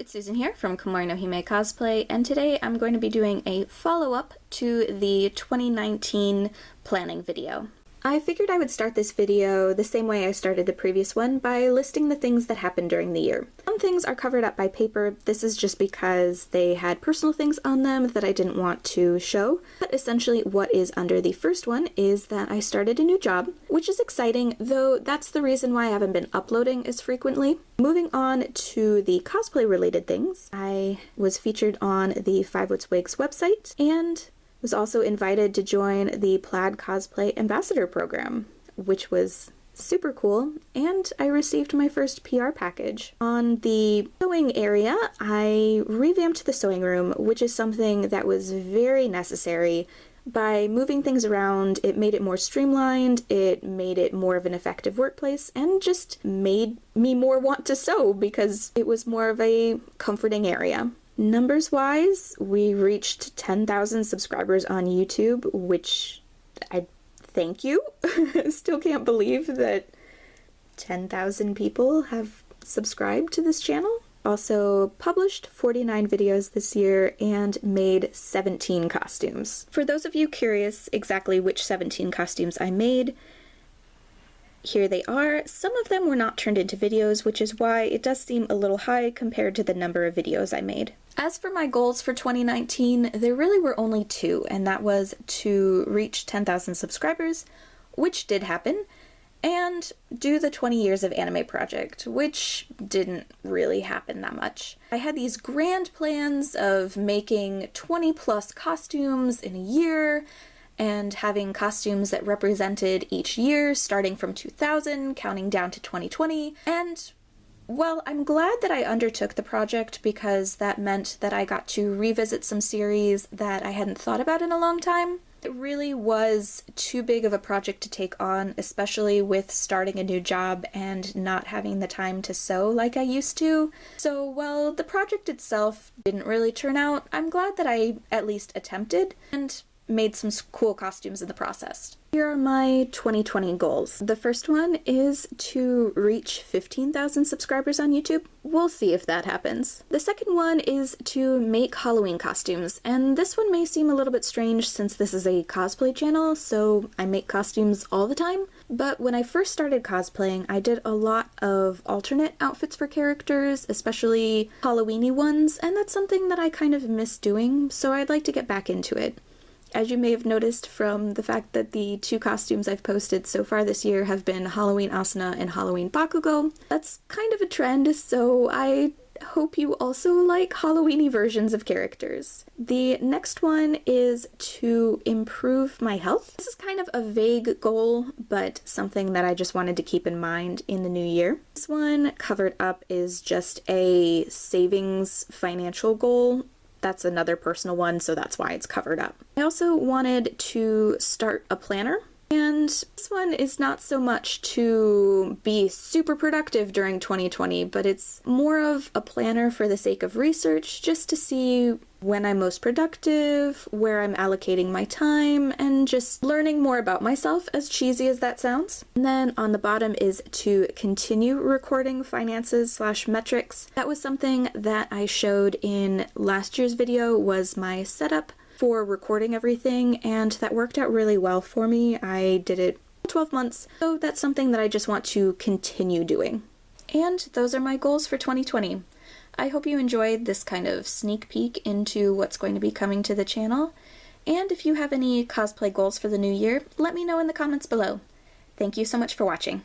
it's Susan here from Komori no Hime Cosplay, and today I'm going to be doing a follow-up to the 2019 planning video. I figured I would start this video the same way I started the previous one, by listing the things that happened during the year. Some things are covered up by paper. This is just because they had personal things on them that I didn't want to show. But essentially what is under the first one is that I started a new job, which is exciting, though that's the reason why I haven't been uploading as frequently. Moving on to the cosplay related things, I was featured on the Five Wits Wigs website, and was also invited to join the Plaid Cosplay Ambassador Program, which was super cool, and I received my first PR package. On the sewing area, I revamped the sewing room, which is something that was very necessary. By moving things around, it made it more streamlined, it made it more of an effective workplace, and just made me more want to sew because it was more of a comforting area. Numbers-wise, we reached 10,000 subscribers on YouTube, which I thank you. Still can't believe that 10,000 people have subscribed to this channel. Also published 49 videos this year and made 17 costumes. For those of you curious exactly which 17 costumes I made, here they are. Some of them were not turned into videos, which is why it does seem a little high compared to the number of videos I made. As for my goals for 2019, there really were only two, and that was to reach 10,000 subscribers, which did happen, and do the 20 years of anime project, which didn't really happen that much. I had these grand plans of making 20 plus costumes in a year, and having costumes that represented each year, starting from 2000, counting down to 2020, and well, I'm glad that I undertook the project because that meant that I got to revisit some series that I hadn't thought about in a long time. It really was too big of a project to take on, especially with starting a new job and not having the time to sew like I used to. So while the project itself didn't really turn out, I'm glad that I at least attempted and made some cool costumes in the process. Here are my 2020 goals. The first one is to reach 15,000 subscribers on YouTube. We'll see if that happens. The second one is to make Halloween costumes, and this one may seem a little bit strange since this is a cosplay channel, so I make costumes all the time. But when I first started cosplaying, I did a lot of alternate outfits for characters, especially Halloween-y ones, and that's something that I kind of miss doing, so I'd like to get back into it. As you may have noticed from the fact that the two costumes I've posted so far this year have been Halloween Asuna and Halloween Bakugo, that's kind of a trend, so I hope you also like Halloween-y versions of characters. The next one is to improve my health. This is kind of a vague goal, but something that I just wanted to keep in mind in the new year. This one covered up is just a savings financial goal. That's another personal one, so that's why it's covered up. I also wanted to start a planner, and this one is not so much to be super productive during 2020, but it's more of a planner for the sake of research, just to see when I'm most productive, where I'm allocating my time, and just learning more about myself, as cheesy as that sounds. And then on the bottom is to continue recording finances/metrics. That was something that I showed in last year's video, was my setup for recording everything, and that worked out really well for me. I did it 12 months, so that's something that I just want to continue doing. And those are my goals for 2020. I hope you enjoyed this kind of sneak peek into what's going to be coming to the channel, and if you have any cosplay goals for the new year, let me know in the comments below. Thank you so much for watching.